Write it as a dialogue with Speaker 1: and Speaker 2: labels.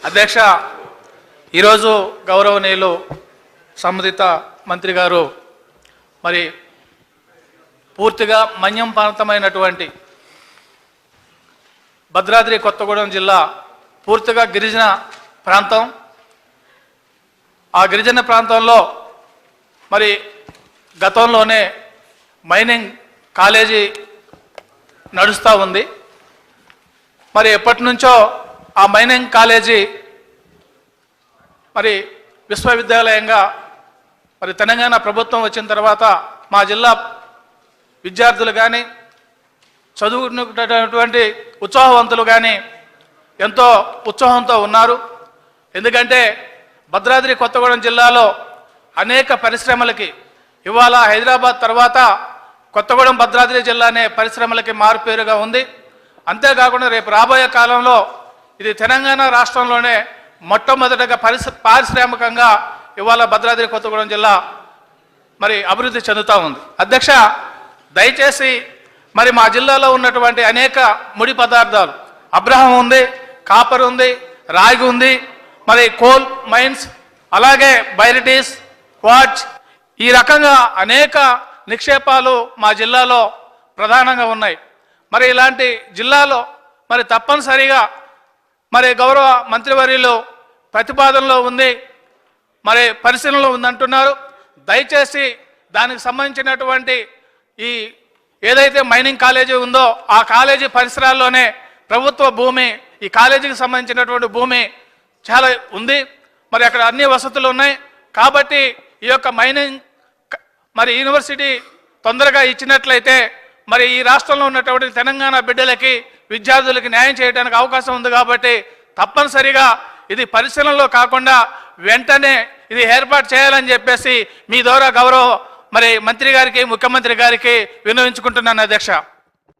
Speaker 1: అధ్యక్ష, ఈరోజు గౌరవనీయులు సంబంధిత మంత్రి గారు మరి పూర్తిగా మన్యం ప్రాంతమైనటువంటి భద్రాద్రి కొత్తగూడెం జిల్లా పూర్తిగా గిరిజన ప్రాంతం. ఆ గిరిజన ప్రాంతంలో మరి గతంలోనే మైనింగ్ కాలేజీ నడుస్తూ ఉంది. మరి ఎప్పటి నుంచో ఆ మైనింగ్ కాలేజీ మరి విశ్వవిద్యాలయంగా మరి తెలంగాణ ప్రభుత్వం వచ్చిన తర్వాత మా జిల్లా విద్యార్థులు కానీ చదువుకున్నటువంటి ఉత్సాహవంతులు కానీ ఎంతో ఉత్సాహంతో ఉన్నారు. ఎందుకంటే భద్రాద్రి కొత్తగూడెం జిల్లాలో అనేక పరిశ్రమలకి ఇవాళ హైదరాబాద్ తర్వాత కొత్తగూడెం భద్రాద్రి జిల్లానే పరిశ్రమలకి మారుపేరుగా ఉంది. అంతేకాకుండా రేపు రాబోయే కాలంలో ఇది తెలంగాణ రాష్ట్రంలోనే మొట్టమొదటిగా పారిశ్రామికంగా ఇవాళ భద్రాద్రి కొత్తగూడెం జిల్లా మరి అభివృద్ధి చెందుతూ ఉంది. అధ్యక్ష, దయచేసి మరి మా జిల్లాలో ఉన్నటువంటి అనేక ముడి పదార్థాలు అబ్రహం ఉంది, కాపర్ ఉంది, రాగి ఉంది, మరి కోల్ మైన్స్, అలాగే బైరిటీస్, క్వార్ట్జ్, ఈ రకంగా అనేక నిక్షేపాలు మా జిల్లాలో ప్రధానంగా ఉన్నాయి. మరి ఇలాంటి జిల్లాలో మరి తప్పనిసరిగా మరి గౌరవ మంత్రివర్యులు ప్రతిపాదనలో ఉంది, మరి పరిశీలనలో ఉందంటున్నారు. దయచేసి దానికి సంబంధించినటువంటి ఈ ఏదైతే మైనింగ్ కాలేజీ ఉందో ఆ కాలేజీ పరిసరాల్లోనే ప్రభుత్వ భూమి, ఈ కాలేజీకి సంబంధించినటువంటి భూమి చాలా ఉంది. మరి అక్కడ అన్ని వసతులు ఉన్నాయి. కాబట్టి ఈ యొక్క మైనింగ్ మరి యూనివర్సిటీ తొందరగా ఇచ్చినట్లయితే మరి ఈ రాష్ట్రంలో ఉన్నటువంటి తెలంగాణ బిడ్డలకి విద్యార్థులకి న్యాయం చేయడానికి అవకాశం ఉంది. కాబట్టి తప్పనిసరిగా ఇది పరిశీలనలో కాకుండా వెంటనే ఇది ఏర్పాటు చేయాలని చెప్పేసి మీ ద్వారా గౌరవ మరి మంత్రి గారికి, ముఖ్యమంత్రి గారికి విన్నవించుకుంటున్నాను అధ్యక్ష.